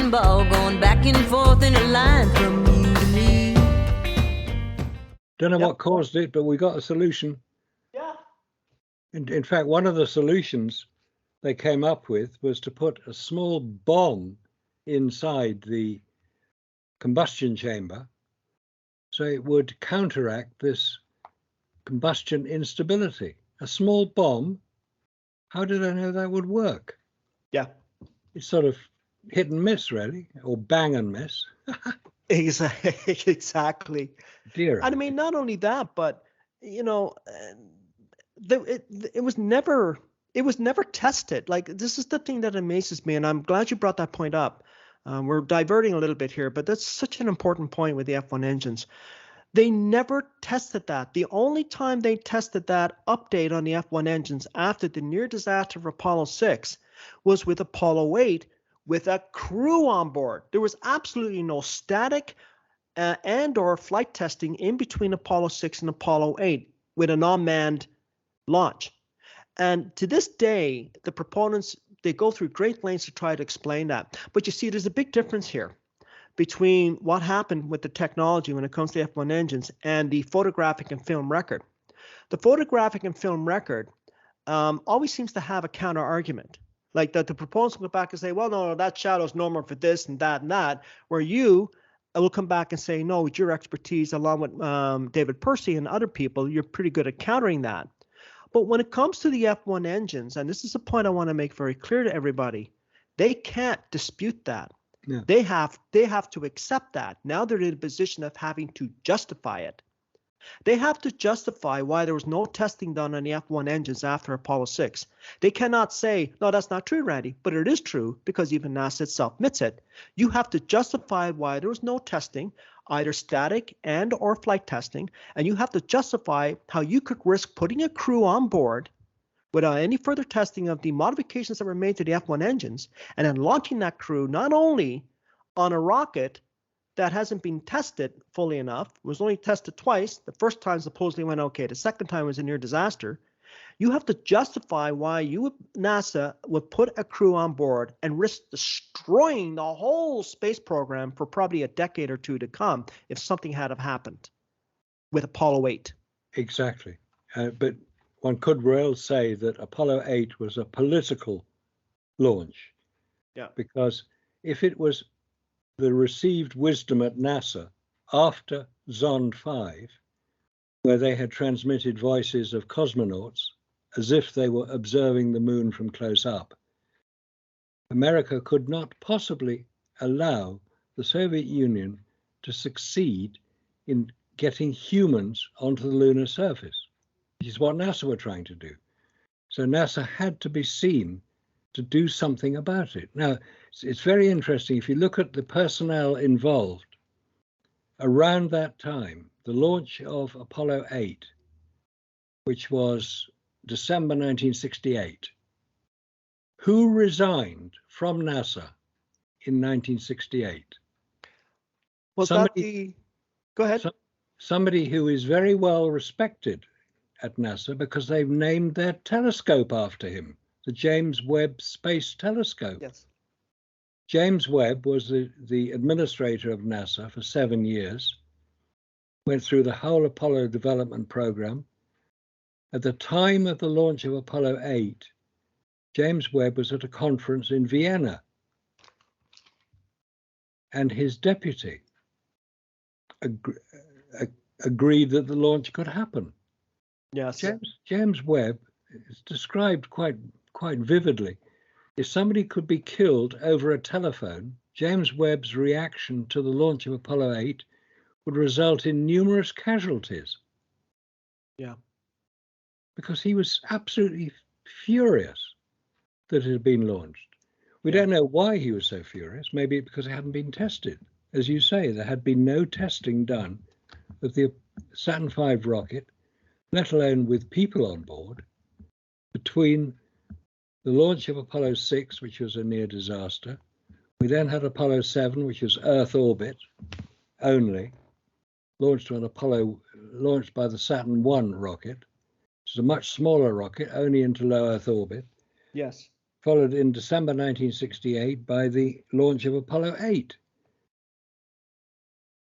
bowling ball going back and forth in a line from you to me. Don't know what caused it, but we got a solution. Yeah. In fact, one of the solutions they came up with was to put a small bomb inside the combustion chamber so it would counteract this combustion instability. A small bomb, how did I know that would work? Yeah. It's sort of hit and miss, really, or bang and miss. Exactly. Dear. And I mean, not only that, but you know, it was never tested. Like, this is the thing that amazes me, and I'm glad you brought that point up. We're diverting a little bit here, but that's such an important point with the F1 engines. They never tested that. The only time they tested that update on the F1 engines after the near disaster of Apollo 6 was with Apollo 8 with a crew on board. There was absolutely no static and or flight testing in between Apollo 6 and Apollo 8 with an unmanned launch. And to this day, the proponents, they go through great lengths to try to explain that. But you see, there's a big difference here between what happened with the technology when it comes to F1 engines and the photographic and film record. The photographic and film record always seems to have a counter argument. Like that the proponents will go back and say, well, no, that shadow's normal for this and that, where you will come back and say, no, with your expertise, along with David Percy and other people, you're pretty good at countering that. But when it comes to the F1 engines, and this is a point I want to make very clear to everybody, they can't dispute that. Yeah. They have to accept that. Now they're in a position of having to justify it. They have to justify why there was no testing done on the F1 engines after Apollo 6. They cannot say, no, that's not true, Randy, but it is true because even NASA itself admits it. You have to justify why there was no testing, either static and or flight testing, and you have to justify how you could risk putting a crew on board without any further testing of the modifications that were made to the F1 engines, and then launching that crew not only on a rocket that hasn't been tested fully enough, was only tested twice. The first time supposedly went okay. The second time was a near disaster. You have to justify why NASA would put a crew on board and risk destroying the whole space program for probably a decade or two to come if something had have happened with Apollo 8. Exactly. But one could well say that Apollo 8 was a political launch. Yeah. Because if it was the received wisdom at NASA after Zond 5, where they had transmitted voices of cosmonauts as if they were observing the moon from close up, America could not possibly allow the Soviet Union to succeed in getting humans onto the lunar surface, which is what NASA were trying to do. So NASA had to be seen to do something about it. Now, it's very interesting. If you look at the personnel involved around that time, the launch of Apollo 8, which was December 1968, who resigned from NASA in 1968? Was that the... Go ahead. Somebody who is very well respected at NASA because they've named their telescope after him, the James Webb Space Telescope. Yes. James Webb was the administrator of NASA for 7 years, went through the whole Apollo development program. At the time of the launch of Apollo 8, James Webb was at a conference in Vienna, and his deputy agreed that the launch could happen. Yes. James Webb is described quite vividly. If somebody could be killed over a telephone, James Webb's reaction to the launch of Apollo 8 would result in numerous casualties. Yeah. Because he was absolutely furious that it had been launched. We don't know why he was so furious. Maybe because it hadn't been tested. As you say, there had been no testing done of the Saturn V rocket, let alone with people on board, between the launch of Apollo 6, which was a near disaster. We then had Apollo 7, which was Earth orbit only, launched by the Saturn I rocket, which is a much smaller rocket, only into low Earth orbit. Yes. followed in December 1968 by the launch of Apollo 8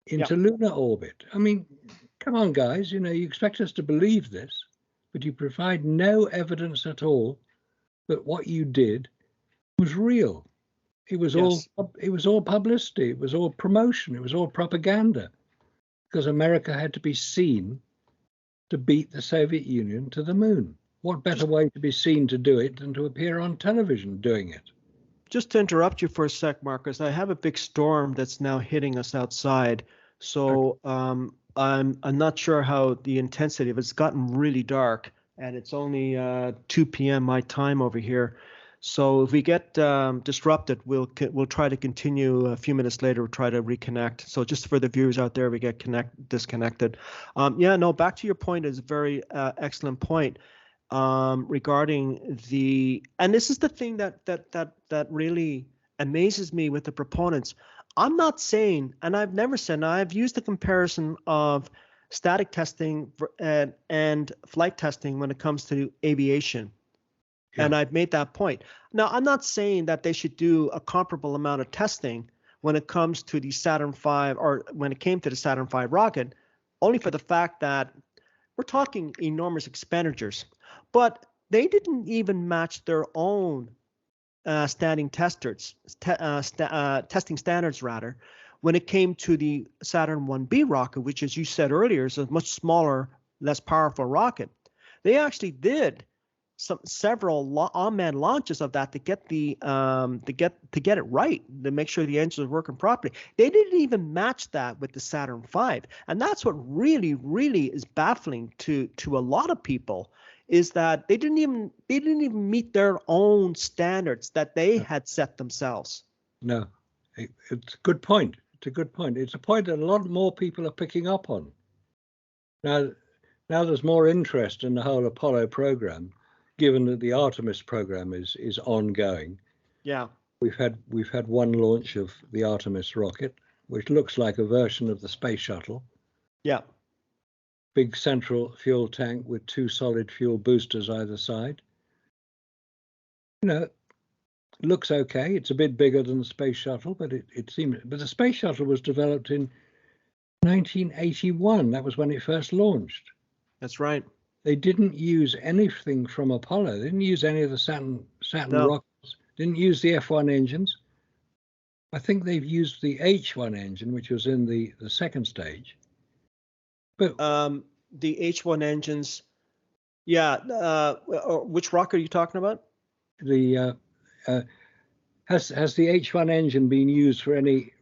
into lunar orbit. I mean, come on, guys, you expect us to believe this, but you provide no evidence at all that what you did was real. It was all publicity. It was all promotion. It was all propaganda, because America had to be seen to beat the Soviet Union to the moon. What better way to be seen to do it than to appear on television doing it? Just to interrupt you for a sec, Marcus, I have a big storm that's now hitting us outside. So I'm not sure how the intensity of it's gotten really dark, and it's only 2 p.m. my time over here. So if we get disrupted, we'll try to continue a few minutes later. We'll try to reconnect. So just for the viewers out there, we get disconnected. Back to your point is a very excellent point regarding and this is the thing that really amazes me with the proponents. I'm not saying, and I've never said, and I've used the comparison of static testing and flight testing when it comes to aviation. Yeah. And I've made that point. Now, I'm not saying that they should do a comparable amount of testing when it comes to the Saturn V, or when it came to the Saturn V rocket, only for the fact that we're talking enormous expenditures. But they didn't even match their own testing standards, rather, when it came to the Saturn 1B rocket, which, as you said earlier, is a much smaller, less powerful rocket. They actually did several unmanned launches of that to get to get it right, to make sure the engines are working properly. They didn't even match that with the Saturn V, and that's what really, really is baffling to a lot of people, is that they didn't even meet their own standards that they had set themselves. No, it's a good point. It's a good point. It's a point that a lot more people are picking up on. Now there's more interest in the whole Apollo program, given that the Artemis program is ongoing. Yeah. We've had one launch of the Artemis rocket, which looks like a version of the space shuttle. Yeah. Big central fuel tank with 2 solid fuel boosters either side. Looks okay. It's a bit bigger than the space shuttle, but it seemed. But the space shuttle was developed in 1981. That was when it first launched. That's right. They didn't use anything from Apollo. They didn't use any of the Saturn rockets. Didn't use the F1 engines. I think they've used the H1 engine, which was in the second stage. But the H1 engines, which rocket are you talking about? The has the H1 engine been used for any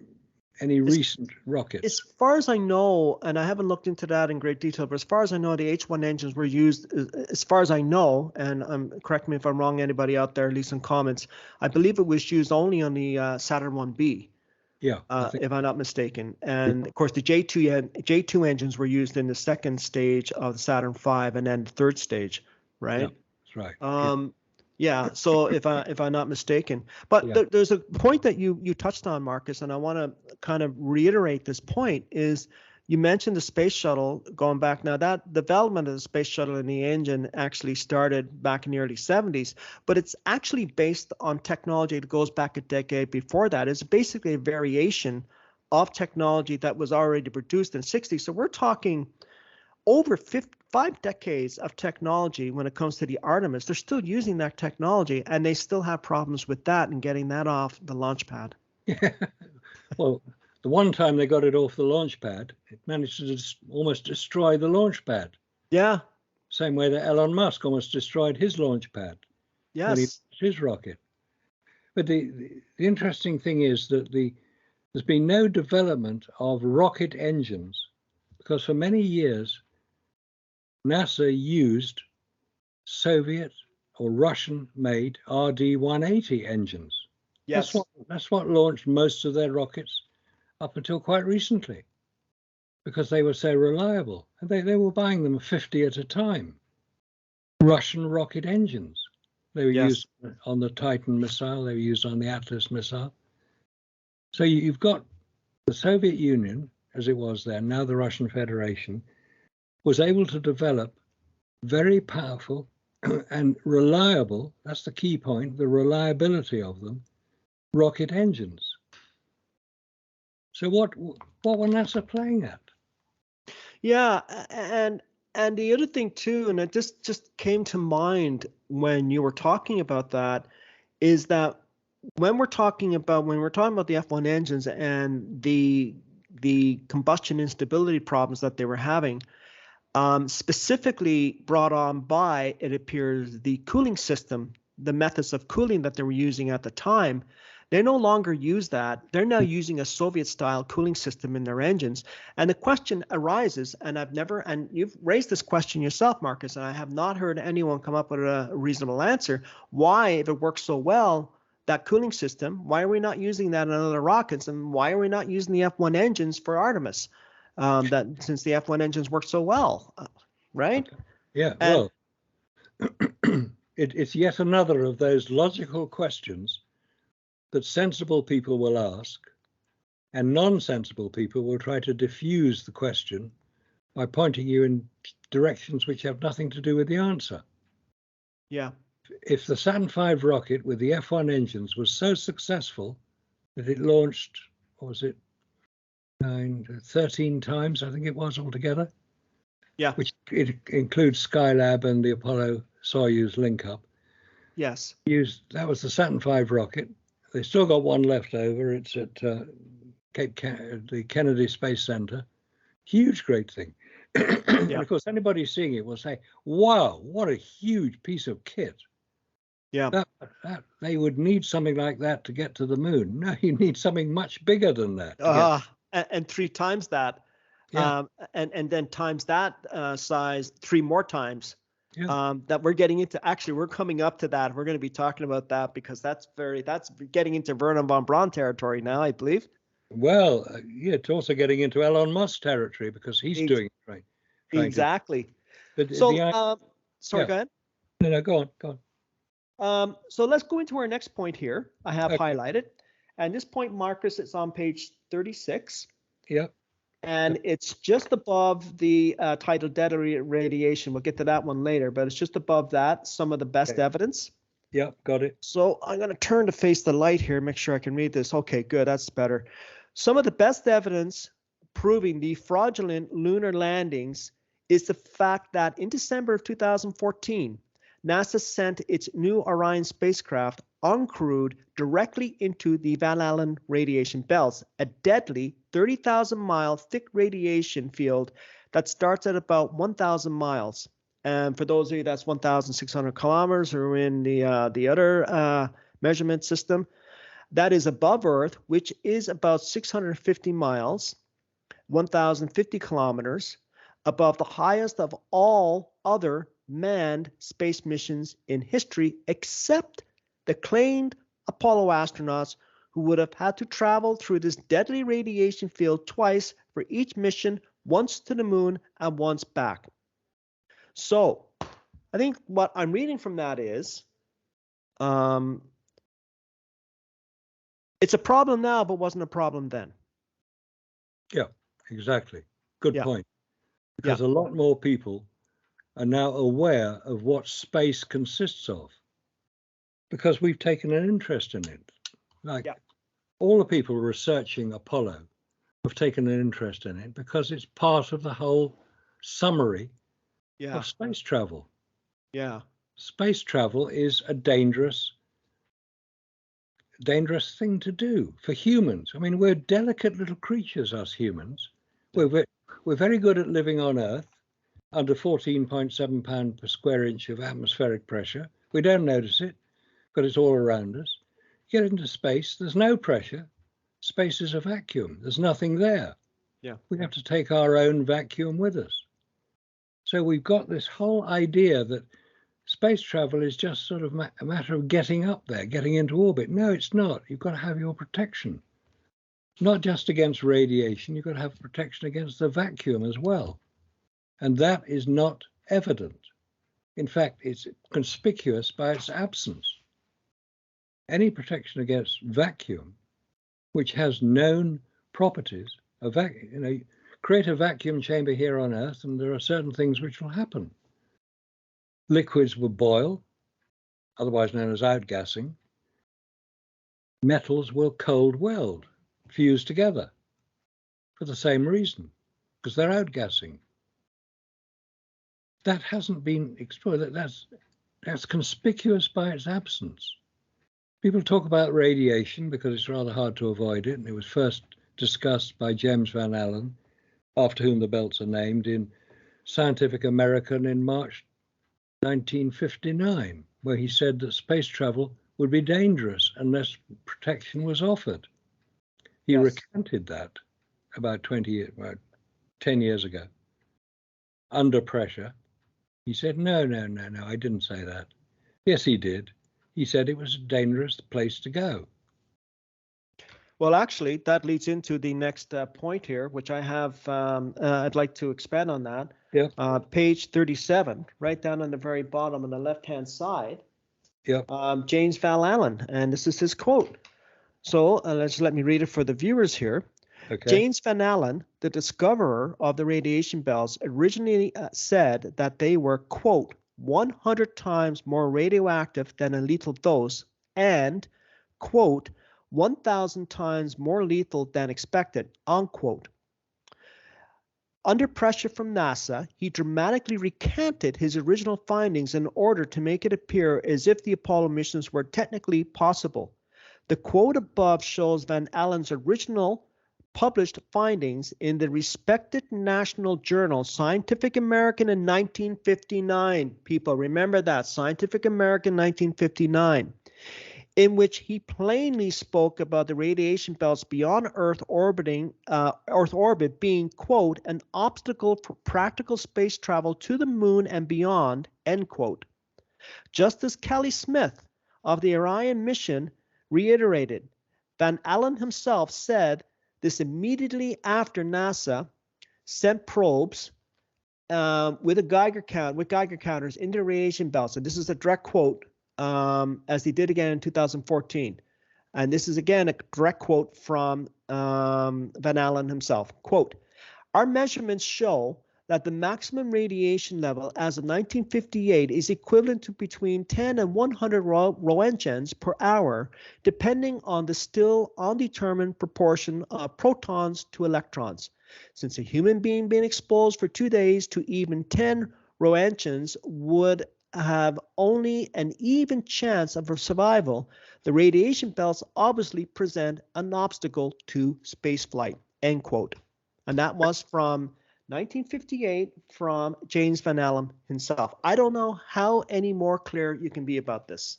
recent rockets? As far as I know, and I haven't looked into that in great detail, but as far as I know, the H1 engines were used, as far as I know, and correct me if I'm wrong, anybody out there, leave some comments. I believe it was used only on the Saturn 1B. Yeah, if I'm not mistaken. And of course, the J2 engines were used in the second stage of the Saturn V, and then the third stage, right? Yeah, that's right. So if I'm not mistaken, but there's a point that you touched on, Marcus, and I want to kind of reiterate this point. Is you mentioned the space shuttle going back. Now, that development of the space shuttle and the engine actually started back in the early 70s, but it's actually based on technology that goes back a decade before that. It's basically a variation of technology that was already produced in the 60s. So we're talking over 5 decades of technology when it comes to the Artemis. They're still using that technology, and they still have problems with that and getting that off the launch pad. Yeah. Well, the one time they got it off the launch pad, it managed to almost destroy the launch pad. Yeah. Same way that Elon Musk almost destroyed his launch pad. Yes. When he launched his rocket. But the interesting thing is that there's been no development of rocket engines, because for many years NASA used Soviet or Russian-made RD-180 engines. Yes. That's what launched most of their rockets up until quite recently, because they were so reliable. And they were buying them 50 at a time. Russian rocket engines. They were used on the Titan missile. They were used on the Atlas missile. So you've got the Soviet Union, as it was then, now the Russian Federation, was able to develop very powerful and reliable, that's the key point, the reliability of them, rocket engines. So what were NASA playing at? Yeah, and the other thing too, and it just came to mind when you were talking about that, is that when we're talking about the F1 engines and the combustion instability problems that they were having, specifically brought on by, it appears, the cooling system, the methods of cooling that they were using at the time. They no longer use that. They're now using a Soviet-style cooling system in their engines. And the question arises, and you've raised this question yourself, Marcus, and I have not heard anyone come up with a reasonable answer. Why, if it works so well, that cooling system, why are we not using that in other rockets? And why are we not using the F1 engines for Artemis? That since the F1 engines work so well, right? Okay. Yeah, well, it's yet another of those logical questions that sensible people will ask, and non-sensible people will try to diffuse the question by pointing you in directions which have nothing to do with the answer. Yeah. If the Saturn V rocket with the F1 engines was so successful that it launched, what was it, 13 times, I think it was altogether. Yeah. Which it includes Skylab and the Apollo Soyuz link-up. Yes. That was the Saturn V rocket. They still got one left over. It's at the Kennedy Space Center. Huge, great thing. And of course, anybody seeing it will say, wow, what a huge piece of kit. Yeah. They would need something like that to get to the moon. No, you need something much bigger than that. And 3 times that. Yeah. And then times that size 3 more times. Yeah. That we're getting into. Actually, we're coming up to that. We're going to be talking about that because that's getting into Wernher von Braun territory now, I believe. Well, yeah, it's also getting into Elon Musk territory because he's doing it right. Exactly. But sorry, yeah. go ahead. No, go on. So let's go into our next point here. I have highlighted, and this point, Marcus, it's on page 36. Yep. And it's just above the title deadly radiation. We'll get to that one later, but it's just above that, some of the best evidence. Yep, got it. So I'm going to turn to face the light here, make sure I can read this. Okay, good, that's better. Some of the best evidence proving the fraudulent lunar landings is the fact that in December of 2014, NASA sent its new Orion spacecraft uncrewed directly into the Van Allen radiation belts, a deadly 30,000-mile thick radiation field that starts at about 1,000 miles. And for those of you, that's 1,600 kilometers, or in the other measurement system, that is above Earth, which is about 650 miles, 1,050 kilometers, above the highest of all other manned space missions in history, except the claimed Apollo astronauts, who would have had to travel through this deadly radiation field twice for each mission, once to the moon and once back. So I think what I'm reading from that is it's a problem now, but wasn't a problem then. Yeah, exactly. Good point. Because a lot more people are now aware of what space consists of, because we've taken an interest in it. All the people researching Apollo have taken an interest in it because it's part of the whole summary of space travel. Yeah. Space travel is a dangerous thing to do for humans. I mean, we're delicate little creatures, us humans. We're very good at living on Earth under 14.7 pounds per square inch of atmospheric pressure. We don't notice it because it's all around us. Get into space, there's no pressure. Space is a vacuum. There's nothing there. Yeah. We have to take our own vacuum with us. So we've got this whole idea that space travel is just sort of a matter of getting up there, getting into orbit. No, it's not. You've got to have your protection. Not just against radiation, you've got to have protection against the vacuum as well. And that is not evident. In fact, it's conspicuous by its absence. Any protection against vacuum, which has known properties, create a vacuum chamber here on Earth, and there are certain things which will happen. Liquids will boil, otherwise known as outgassing. Metals will cold weld, fuse together for the same reason, because they're outgassing. That hasn't been explored. That's conspicuous by its absence. People talk about radiation because it's rather hard to avoid it, and it was first discussed by James Van Allen, after whom the belts are named, in Scientific American in March 1959, where he said that space travel would be dangerous unless protection was offered. He recanted that about 10 years ago. Under pressure, he said, no, I didn't say that. Yes, he did. He said it was a dangerous place to go. Well, actually, that leads into the next point here, which I have, I'd like to expand on that. Yeah. Page 37, right down on the very bottom on the left-hand side. Yeah. James Van Allen, and this is his quote. So let me read it for the viewers here. Okay. James Van Allen, the discoverer of the radiation belts, originally said that they were, quote, 100 times more radioactive than a lethal dose and, quote, 1,000 times more lethal than expected, unquote. Under pressure from NASA, he dramatically recanted his original findings in order to make it appear as if the Apollo missions were technically possible. The quote above shows Van Allen's original published findings in the respected national journal Scientific American in 1959. People remember that, Scientific American 1959, in which he plainly spoke about the radiation belts beyond Earth orbit being, quote, an obstacle for practical space travel to the moon and beyond, end quote. Justice Kelly Smith of the Orion mission reiterated. Van Allen himself said this immediately after NASA sent probes with Geiger counters into radiation belts. And this is a direct quote, as they did again in 2014. And this is again a direct quote from Van Allen himself. Quote, our measurements show that the maximum radiation level as of 1958 is equivalent to between 10 and 100 roentgens per hour, depending on the still undetermined proportion of protons to electrons. Since a human being being exposed for 2 days to even 10 roentgens would have only an even chance of survival, the radiation belts obviously present an obstacle to spaceflight, end quote. And that was from 1958 from James Van Allen himself. I don't know how any more clear you can be about this.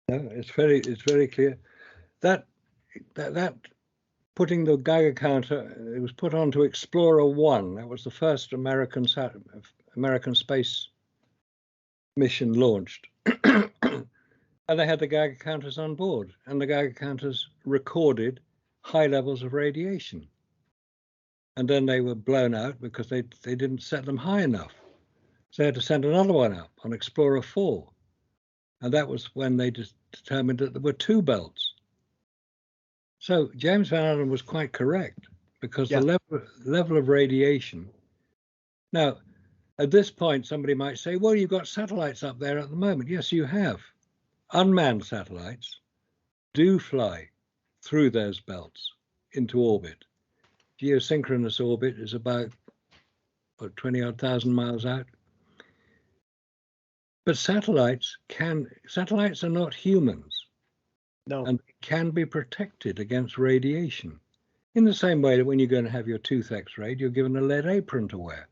No, it's very clear. That putting the Geiger counter, it was put on to Explorer 1. That was the first American space mission launched. And they had the Geiger counters on board, and the Geiger counters recorded high levels of radiation. And then they were blown out because they didn't set them high enough. So they had to send another one up on Explorer 4. And that was when they determined that there were 2 belts. So James Van Allen was quite correct, because the level of radiation. Now, at this point, somebody might say, well, you've got satellites up there at the moment. Yes, you have. Unmanned satellites do fly through those belts into orbit. Geosynchronous orbit is about 20-odd thousand miles out. But satellites are not humans. No. And they can be protected against radiation. In the same way that when you're going to have your tooth x-rayed, you're given a lead apron to wear.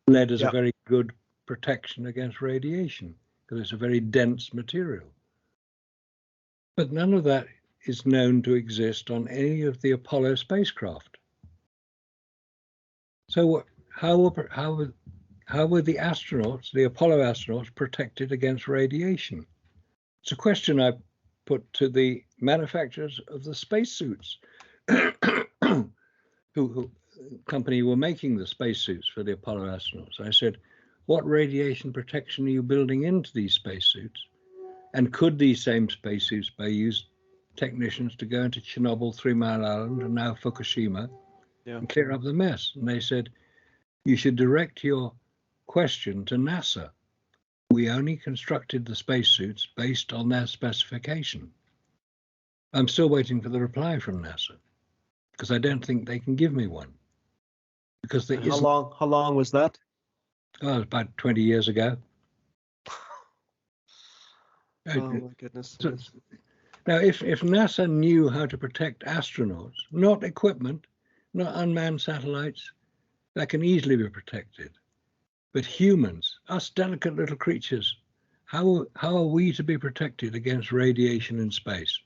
Lead is a very good protection against radiation because it's a very dense material. But none of that is known to exist on any of the Apollo spacecraft. So how were the astronauts, the Apollo astronauts, protected against radiation? It's a question I put to the manufacturers of the spacesuits, who company were making the spacesuits for the Apollo astronauts. I said, what radiation protection are you building into these spacesuits? And could these same spacesuits be used technicians to go into Chernobyl, 3 Mile Island, and now Fukushima, and clear up the mess? And they said, you should direct your question to NASA. We only constructed the spacesuits based on their specification. I'm still waiting for the reply from NASA because I don't think they can give me one. Because there isn't. How long was that? Oh, about 20 years ago. Oh my goodness. Now, if NASA knew how to protect astronauts, not equipment, not unmanned satellites, that can easily be protected. But humans, us delicate little creatures, how are we to be protected against radiation in space?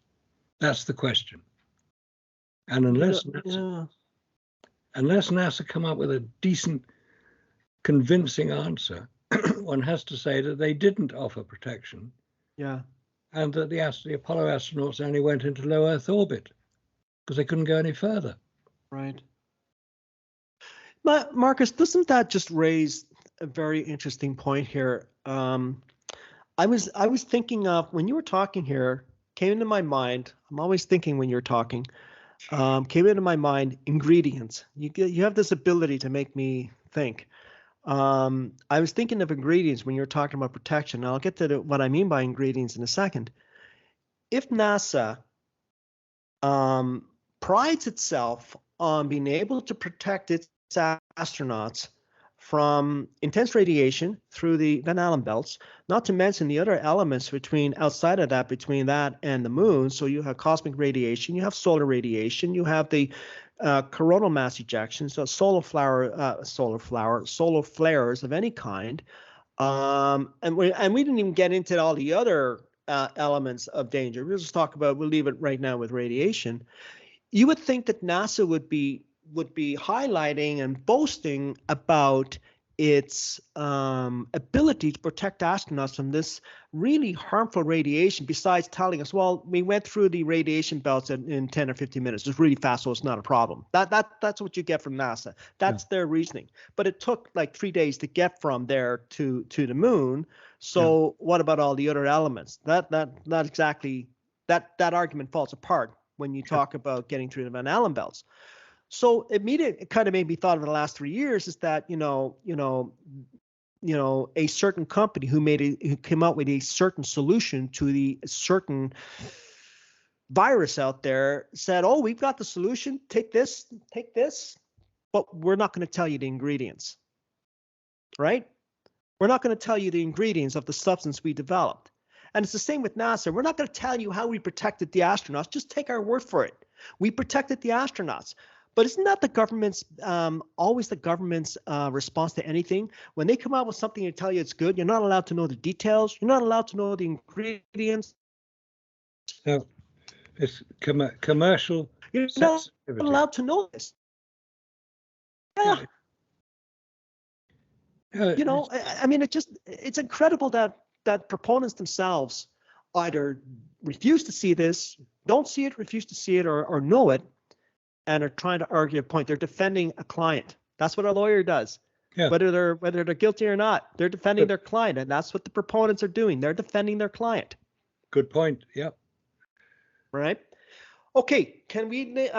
That's the question. And unless NASA come up with a decent, convincing answer, one has to say that they didn't offer protection. Yeah. And that the Apollo astronauts only went into low Earth orbit because they couldn't go any further. Right. Marcus, doesn't that just raise a very interesting point here? I was thinking of, when you were talking here, came into my mind. I'm always thinking when you're talking. Came into my mind ingredients. You have this ability to make me think. I was thinking of ingredients when you're talking about protection. I'll get to what I mean by ingredients in a second. If NASA prides itself on being able to protect its astronauts from intense radiation through the Van Allen belts, not to mention the other elements outside of that, between that and the moon. So you have cosmic radiation, you have solar radiation, you have the coronal mass ejections, so solar flares of any kind. And we didn't even get into all the other elements of danger. We'll leave it right now with radiation. You would think that NASA would be highlighting and boasting about its ability to protect astronauts from this really harmful radiation, besides telling us, well, we went through the radiation belts in 10 or 15 minutes. It's really fast, so it's not a problem. That's what you get from NASA. That's their reasoning. But it took like 3 days to get from there to the moon. So what about all the other elements? That argument falls apart when you talk about getting through the Van Allen belts. So it kind of made me thought of the last 3 years is that, a certain company who came out with a certain solution to the certain virus out there said, oh, we've got the solution. Take this, but we're not going to tell you the ingredients, right? We're not going to tell you the ingredients of the substance we developed. And it's the same with NASA. We're not going to tell you how we protected the astronauts. Just take our word for it. We protected the astronauts. But isn't that always the government's response to anything? When they come out with something and tell you it's good, you're not allowed to know the details. You're not allowed to know the ingredients. No, it's commercial. You're not allowed to know this. Yeah. I mean, it's incredible that proponents themselves either refuse to see this, don't see it, refuse to see it, or know it, and are trying to argue a point. They're defending a client. That's what a lawyer does. Yeah. Whether they're guilty or not, they're defending their client, and that's what the proponents are doing. They're defending their client. Good point. Yeah. Right. Okay. Can we?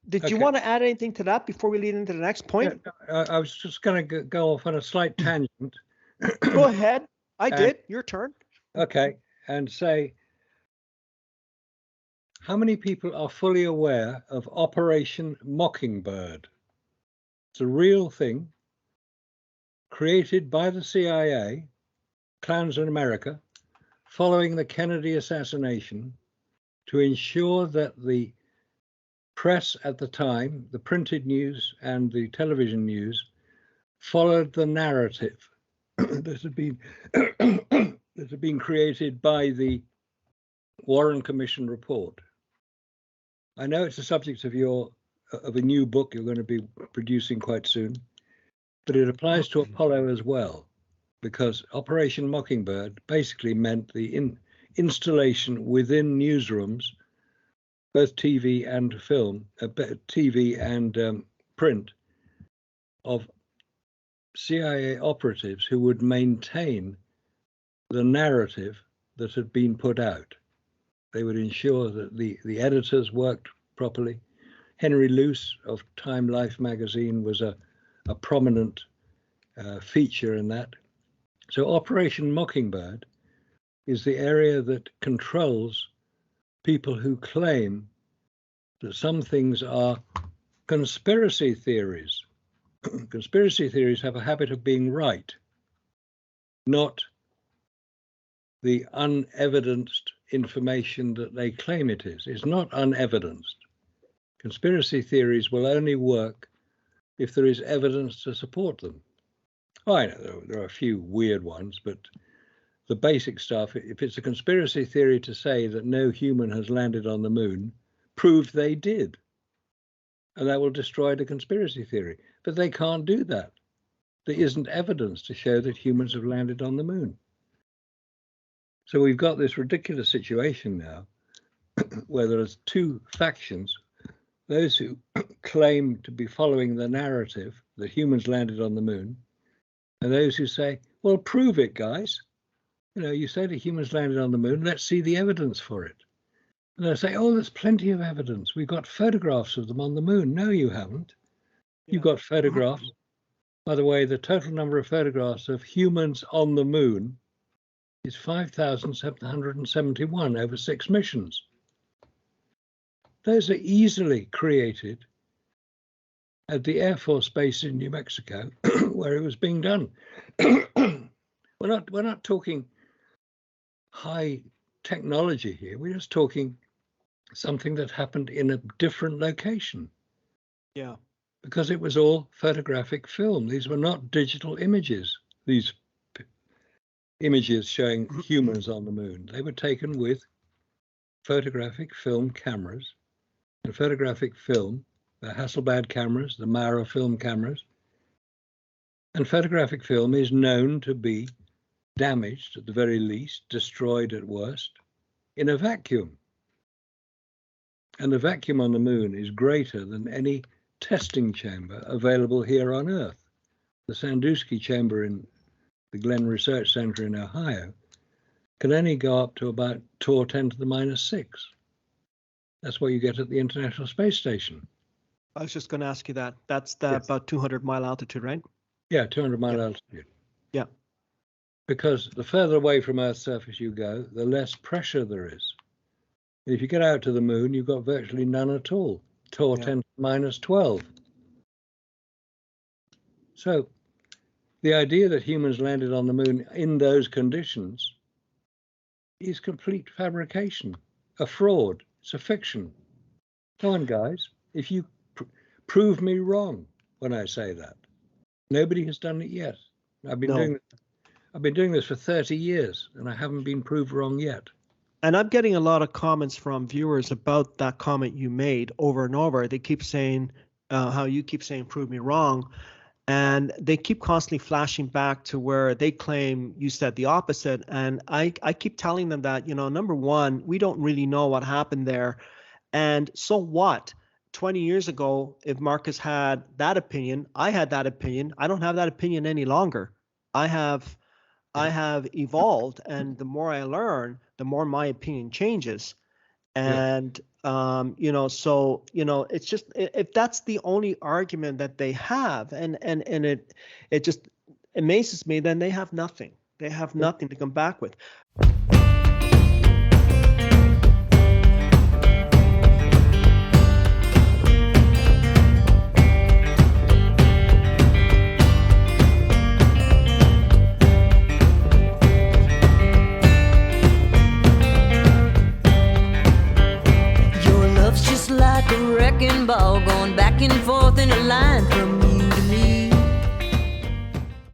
Did you want to add anything to that before we lead into the next point? Yeah, I was just going to go off on a slight tangent. Go ahead. I did. Your turn. Okay. And say, how many people are fully aware of Operation Mockingbird? It's a real thing created by the CIA, clowns in America, following the Kennedy assassination to ensure that the press at the time, the printed news and the television news, followed the narrative that had been created by the Warren Commission report. I know it's the subject of a new book you're going to be producing quite soon, but it applies to Apollo as well, because Operation Mockingbird basically meant the installation within newsrooms, both TV and film, TV and print, of CIA operatives who would maintain the narrative that had been put out. They would ensure that the editors worked properly. Henry Luce of Time Life magazine was a prominent feature in that. So Operation Mockingbird is the area that controls people who claim that some things are conspiracy theories. Conspiracy theories have a habit of being right, not the unevidenced information that they claim it is. It's not unevidenced. Conspiracy theories will only work if there is evidence to support them. Oh, I know there are a few weird ones, but the basic stuff, if it's a conspiracy theory to say that no human has landed on the moon, prove they did. And that will destroy the conspiracy theory. But they can't do that. There isn't evidence to show that humans have landed on the moon. So we've got this ridiculous situation now where there's two factions, those who claim to be following the narrative that humans landed on the moon, and those who say, well, prove it, guys. You know, you say that humans landed on the moon, let's see the evidence for it. And they'll say, oh, there's plenty of evidence. We've got photographs of them on the moon. No, you haven't. You've got photographs. By the way, the total number of photographs of humans on the moon is 5,771 over 6 missions. Those are easily created at the Air Force Base in New Mexico, where it was being done. We're not talking high technology here. We're just talking something that happened in a different location. Yeah. Because it was all photographic film. These were not digital images. These images showing humans on the moon. They were taken with photographic film cameras. And photographic film, the Hasselblad cameras, the Maurer film cameras. And photographic film is known to be damaged at the very least, destroyed at worst, in a vacuum. And the vacuum on the moon is greater than any testing chamber available here on Earth. The Sandusky chamber in the Glenn Research Center in Ohio can only go up to about 2 or 10 to the minus 6. That's what you get at the International Space Station. I was just going to ask you that. That's the Yes. about 200-mile altitude, right? Yeah, 200-mile altitude. Yeah. Because the further away from Earth's surface you go, the less pressure there is. And if you get out to the moon, you've got virtually none at all. 2 or 10 to the minus 12. So the idea that humans landed on the moon in those conditions is complete fabrication, a fraud. It's a fiction. Come on, guys. If you prove me wrong when I say that. Nobody has done it yet. I've been doing this for 30 years, and I haven't been proved wrong yet. And I'm getting a lot of comments from viewers about that comment you made over and over. They keep saying how you keep saying, prove me wrong. And they keep constantly flashing back to where they claim you said the opposite. And I keep telling them that, number one, we don't really know what happened there. And so what? 20 years ago, if Marcus had that opinion, I had that opinion. I don't have that opinion any longer. I have evolved, and the more I learn, the more my opinion changes. And it's just, if that's the only argument that they have, and it just amazes me, then they have nothing. They have nothing to come back with. Like a wrecking ball going back and forth in a line from you.